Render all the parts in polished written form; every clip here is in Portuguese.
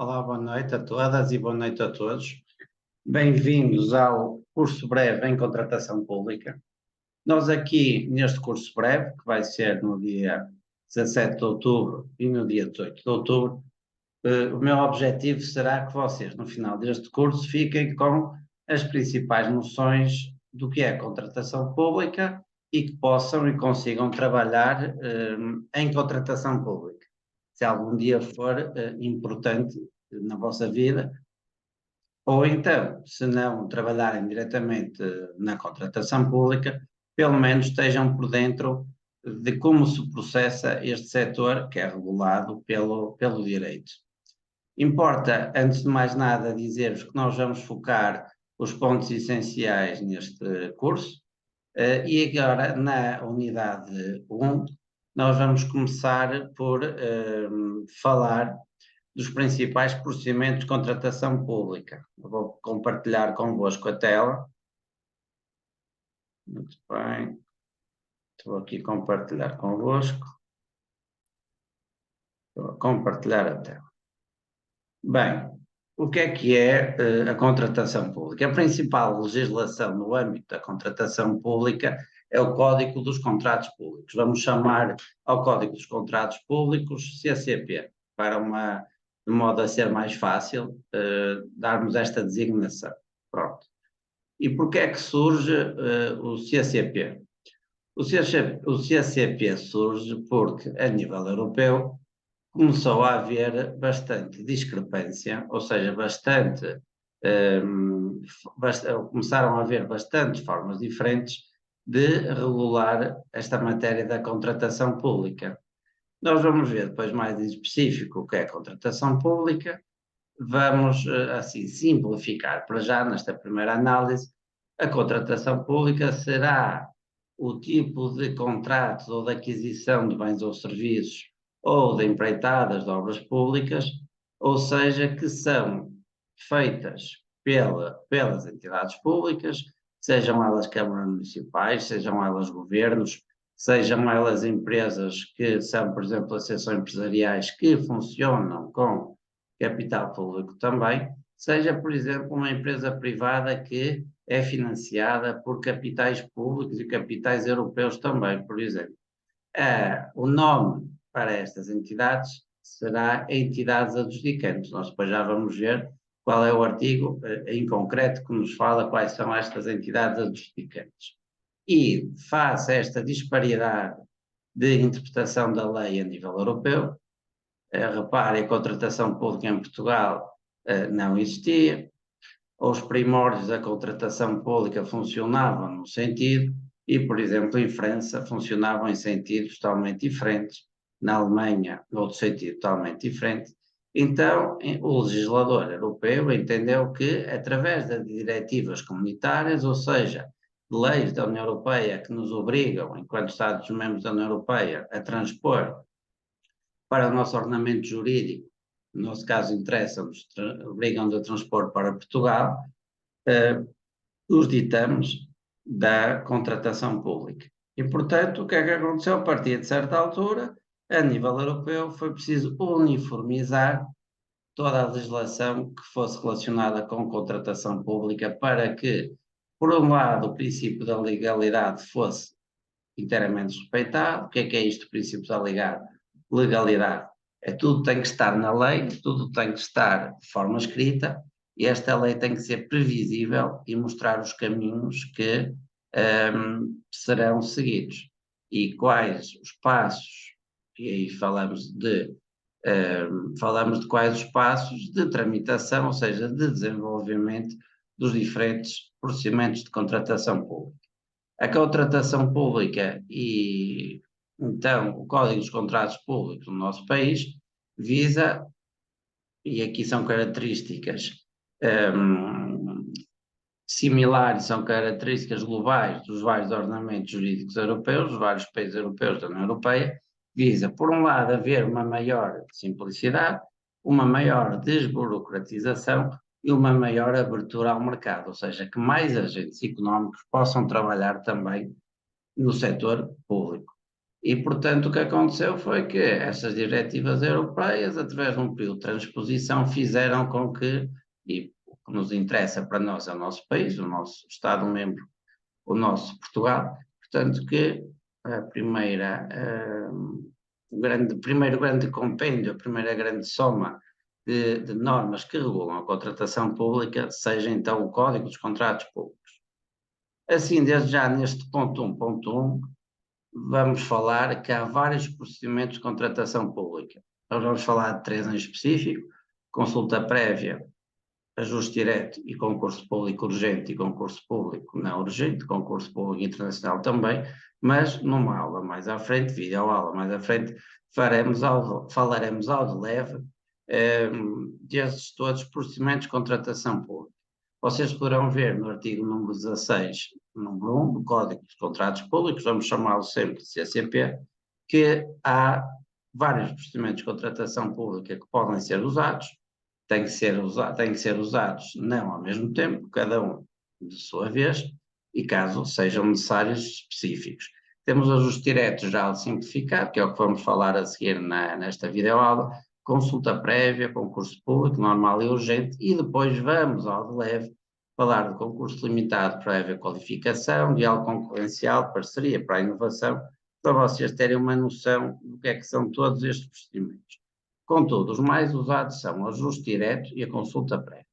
Olá, boa noite a todas e boa noite a todos. Bem-vindos ao curso breve em contratação pública. Nós aqui, neste curso breve, que vai ser no dia 17 de outubro e no dia 18 de outubro, o meu objetivo será que vocês, no final deste curso, fiquem com as principais noções do que é contratação pública e que possam e consigam trabalhar em contratação pública. Se algum dia for importante na vossa vida, ou então, se não trabalharem diretamente na contratação pública, pelo menos estejam por dentro de como se processa este setor que é regulado pelo direito. Importa, antes de mais nada, dizer-vos que nós vamos focar os pontos essenciais neste curso, e agora na unidade 1 nós vamos começar por falar dos principais procedimentos de contratação pública. Eu vou compartilhar convosco a tela. Muito bem. Estou aqui a compartilhar convosco. Estou a compartilhar a tela. Bem, o que é a contratação pública? A principal legislação no âmbito da contratação pública é o Código dos Contratos Públicos. Vamos chamar ao Código dos Contratos Públicos CCP, de modo a ser mais fácil darmos esta designação. Pronto. E porquê é que surge o CCP? O CCP surge porque, a nível europeu, começou a haver bastante discrepância, ou seja, começaram a haver bastantes formas diferentes de regular esta matéria da contratação pública. Nós vamos ver depois mais em específico o que é a contratação pública. Vamos, assim, simplificar para já, nesta primeira análise. A contratação pública será o tipo de contratos ou de aquisição de bens ou serviços ou de empreitadas de obras públicas, ou seja, que são feitas pelas entidades públicas, sejam elas câmaras municipais, sejam elas governos, sejam elas empresas que são, por exemplo, associações empresariais que funcionam com capital público também, seja, por exemplo, uma empresa privada que é financiada por capitais públicos e capitais europeus também, por exemplo. O nome para estas entidades será entidades adjudicantes. Nós depois já vamos ver qual é o artigo em concreto que nos fala quais são estas entidades adjudicantes. E, face a esta disparidade de interpretação da lei a nível europeu, repare, a contratação pública em Portugal não existia, os primórdios da contratação pública funcionavam num sentido e, por exemplo, em França funcionavam em sentidos totalmente diferentes, na Alemanha, outro sentido totalmente diferente. Então, o legislador europeu entendeu que, através de diretivas comunitárias, ou seja, leis da União Europeia que nos obrigam, enquanto Estados-membros da União Europeia, a transpor para o nosso ordenamento jurídico, no nosso caso interessa-nos, obrigam-nos a transpor para Portugal, os ditames da contratação pública. E, portanto, o que é que aconteceu? A partir de certa altura, a nível europeu, foi preciso uniformizar toda a legislação que fosse relacionada com contratação pública para que, por um lado, o princípio da legalidade fosse inteiramente respeitado. O que é isto, o princípio da legalidade? Tudo tem que estar na lei, tudo tem que estar de forma escrita, e esta lei tem que ser previsível e mostrar os caminhos que serão seguidos. E quais os passos, e aí falamos de quais os passos de tramitação, ou seja, de desenvolvimento dos diferentes procedimentos de contratação pública. A contratação pública e, então, o Código dos Contratos Públicos no nosso país visa, e aqui são características similares, são características globais dos vários ordenamentos jurídicos europeus, dos vários países europeus da União Europeia, visa, por um lado, haver uma maior simplicidade, uma maior desburocratização e uma maior abertura ao mercado, ou seja, que mais agentes económicos possam trabalhar também no setor público. E, portanto, o que aconteceu foi que essas diretivas europeias, através de um período de transposição, fizeram com que, e o que nos interessa para nós é o nosso país, o nosso Estado-membro, o nosso Portugal, portanto, que a primeiro grande compêndio, a primeira grande soma de normas que regulam a contratação pública, seja então o Código dos Contratos Públicos. Assim, desde já neste ponto 1.1, vamos falar que há vários procedimentos de contratação pública. Nós vamos falar de 3 em específico: consulta prévia, ajuste direto e concurso público urgente e concurso público não urgente, concurso público internacional também, mas numa aula mais à frente, videoaula mais à frente, falaremos ao de leve desses todos os procedimentos de contratação pública. Vocês poderão ver no artigo número 16, número 1 do Código dos Contratos Públicos, vamos chamá-lo sempre de CCP, que há vários procedimentos de contratação pública que podem ser usados, têm que ser usados não ao mesmo tempo, cada um de sua vez, e caso sejam necessários específicos. Temos o ajuste direto já simplificado, que é o que vamos falar a seguir nesta videoaula, consulta prévia, concurso público, normal e urgente, e depois vamos ao de leve falar de concurso limitado, prévia qualificação, diálogo concorrencial, parceria para a inovação, para vocês terem uma noção do que é que são todos estes procedimentos. Contudo, os mais usados são o ajuste direto e a consulta prévia.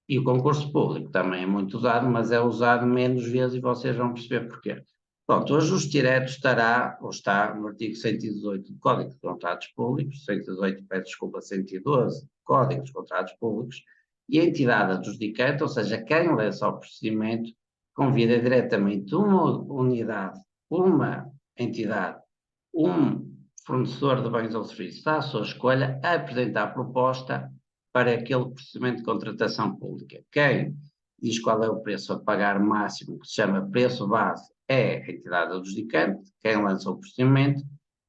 E o concurso público também é muito usado, mas é usado menos vezes e vocês vão perceber porquê. Pronto, o ajuste direto está no artigo 118 do Código de Contratos Públicos, 118, peço desculpa, 112 do Código dos Contratos Públicos, e a entidade adjudicante, ou seja, quem lança o procedimento, convida diretamente uma entidade, um fornecedor de bens ou serviços à sua escolha, a apresentar a proposta para aquele procedimento de contratação pública. Quem diz qual é o preço a pagar máximo, que se chama preço base, é a entidade adjudicante, quem lança o procedimento,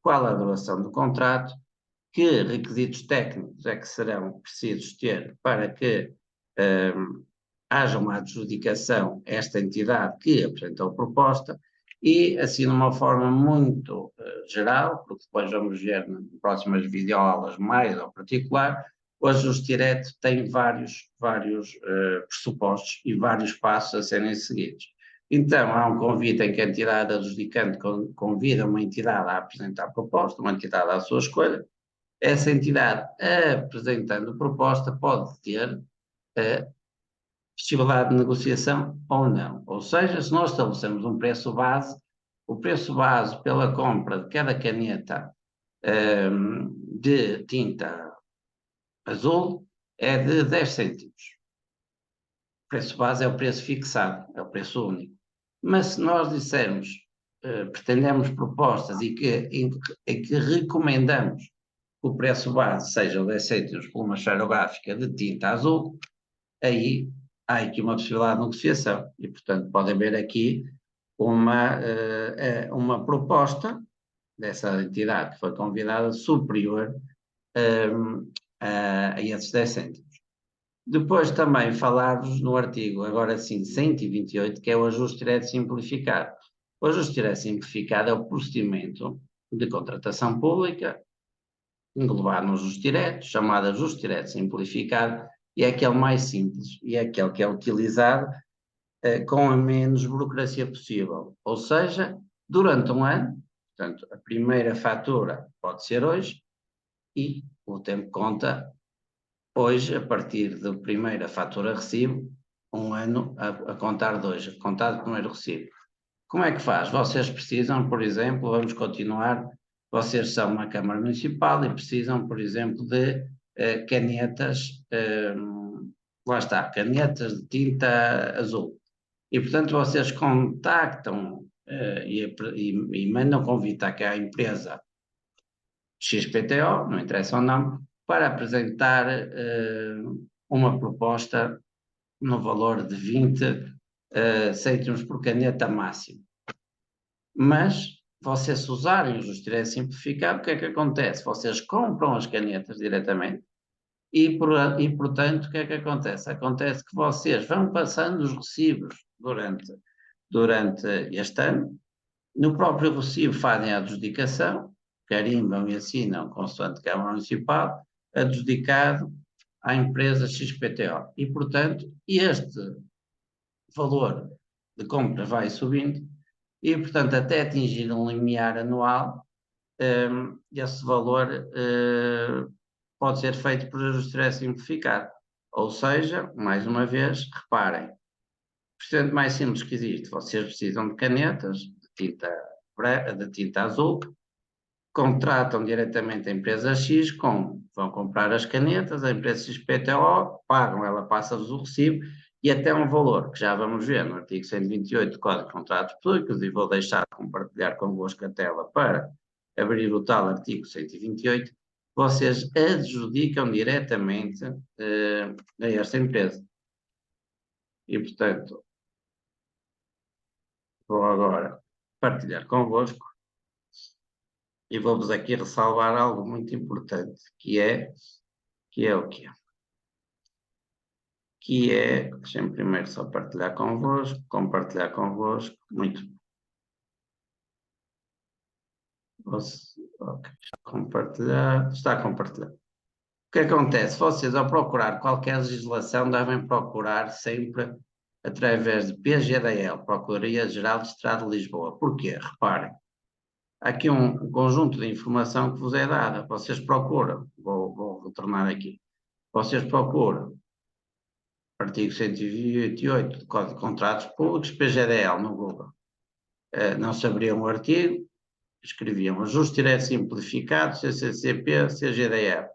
qual a duração do contrato, que requisitos técnicos é que serão precisos ter para que haja uma adjudicação a esta entidade que apresentou a proposta, e assim de uma forma muito geral, porque depois vamos ver nas próximas videoaulas mais ao particular, o ajuste direto tem vários pressupostos e vários passos a serem seguidos. Então, há um convite em que a entidade adjudicante convida uma entidade a apresentar a proposta, uma entidade à sua escolha. Essa entidade, apresentando a proposta, pode ter possibilidade de negociação ou não. Ou seja, se nós estabelecemos um preço base, o preço base pela compra de cada caneta de tinta azul é de 10 cêntimos. O preço base é o preço fixado, é o preço único. Mas se nós dissermos, pretendemos propostas em que recomendamos que o preço base seja 10 cêntimos por uma esferográfica de tinta azul, aí há aqui uma possibilidade de negociação e, portanto, pode haver aqui uma proposta dessa entidade que foi convidada superior a esses 10 cêntimos. Depois também falar-vos no artigo, agora sim, 128, que é o ajuste direto simplificado. O ajuste direto simplificado é o procedimento de contratação pública, englobado no ajuste direto, chamado ajuste direto simplificado, e é aquele mais simples, e é aquele que é utilizado com a menos burocracia possível. Ou seja, durante um ano, portanto, a primeira fatura pode ser hoje, e o tempo conta hoje, a partir da primeira fatura recibo, um ano a contar de hoje, a contar do primeiro recibo. Como é que faz? Vocês precisam, por exemplo, vamos continuar, vocês são uma Câmara Municipal e precisam, por exemplo, de canetas, lá está, canetas de tinta azul. E, portanto, vocês contactam e mandam convite à empresa XPTO, não interessa o nome, para apresentar uma proposta no valor de 20 cêntimos por caneta máximo. Mas, vocês usarem o ajuste direto simplificado, o que é que acontece? Vocês compram as canetas diretamente e, portanto, o que é que acontece? Acontece que vocês vão passando os recibos durante este ano No próprio recibo fazem a adjudicação, carimbam e assinam, consoante Câmara Municipal, adjudicado à empresa XPTO. E, portanto, este valor de compra vai subindo e, portanto, até atingir um limiar anual, esse valor pode ser feito por ajuste simplificado. Ou seja, mais uma vez, reparem, o procedimento mais simples que existe, vocês precisam de canetas, de tinta azul, contratam diretamente a empresa X, vão comprar as canetas, a empresa XPTO, pagam, ela passa-vos o recibo e até um valor que já vamos ver no artigo 128 do Código de Contratos Públicos, e vou deixar de compartilhar convosco a tela para abrir o tal artigo 128, vocês adjudicam diretamente a esta empresa. E, portanto, vou agora partilhar convosco e vou-vos aqui ressalvar algo muito importante, que é o que é. Deixem-me primeiro só compartilhar convosco, muito bem. Ok, está compartilhado. O que acontece? Vocês, ao procurar qualquer legislação, devem procurar sempre através de PGDL, Procuradoria-Geral do Estado de Lisboa. Porquê? Reparem, há aqui um conjunto de informação que vos é dada. Vocês procuram, vou retornar aqui, vocês procuram artigo 128 do Código de Contratos Públicos, PGDL no Google. Não sabriam o artigo, escreviam ajuste direto simplificado, CCCP, CGDR.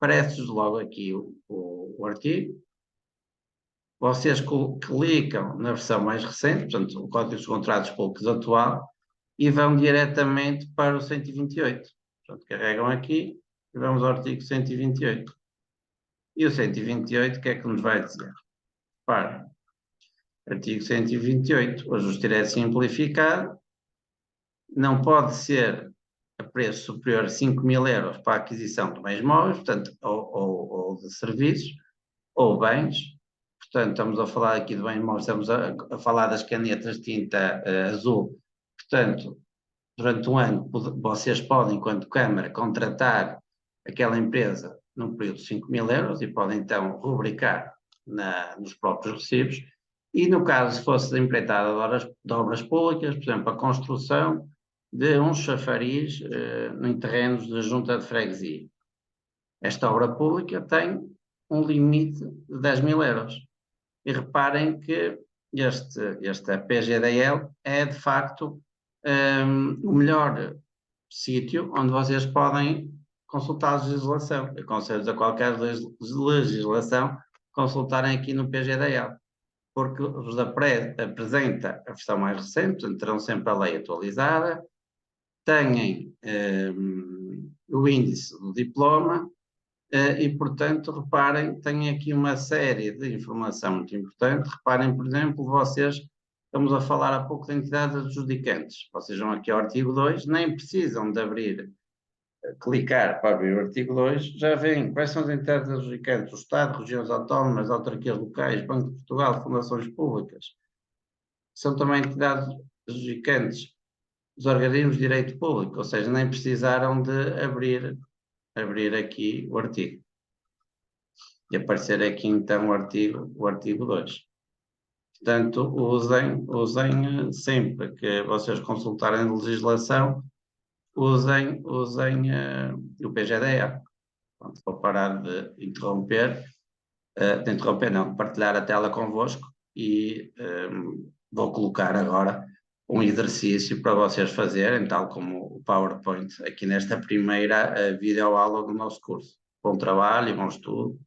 Aparece-vos logo aqui o artigo. Vocês clicam na versão mais recente, portanto, o Código dos Contratos Públicos atual, e vão diretamente para o 128. Portanto, carregam aqui e vamos ao artigo 128. E o 128, o que é que nos vai dizer? Para artigo 128, o ajuste direto simplificado não pode ser a preço superior a 5.000 euros para a aquisição de bens móveis, portanto, ou de serviços, ou bens. Portanto, estamos a falar aqui de bens móveis, estamos a falar das canetas de tinta azul. Portanto, durante um ano, vocês podem, enquanto Câmara, contratar aquela empresa num período de 5.000 euros e podem, então, rubricar nos próprios recibos. E, no caso, se fosse empreitada de obras públicas, por exemplo, a construção de um chafariz em terrenos de junta de freguesia. Esta obra pública tem um limite de 10.000 euros. E reparem que esta PGDL é, de facto, o melhor sítio onde vocês podem consultar a legislação. Eu aconselho a qualquer legislação consultarem aqui no PGDL, porque vos apresenta a versão mais recente, portanto, terão sempre a lei atualizada, têm o índice do diploma e, portanto, reparem, têm aqui uma série de informação muito importante. Reparem, por exemplo, vocês, estamos a falar há pouco de entidades adjudicantes. Vocês vão aqui ao artigo 2, nem precisam de clicar para abrir o artigo 2, já veem quais são as entidades adjudicantes: o Estado, regiões autónomas, autarquias locais, Banco de Portugal, fundações públicas. São também entidades adjudicantes os organismos de direito público, ou seja, nem precisaram de abrir aqui o artigo. E aparecer aqui então o artigo 2. Portanto, usem sempre que vocês consultarem a legislação, usem o PGDE. Vou parar de interromper, de partilhar a tela convosco e vou colocar agora um exercício para vocês fazerem, tal como o PowerPoint, aqui nesta primeira videoaula do nosso curso. Bom trabalho e bom estudo.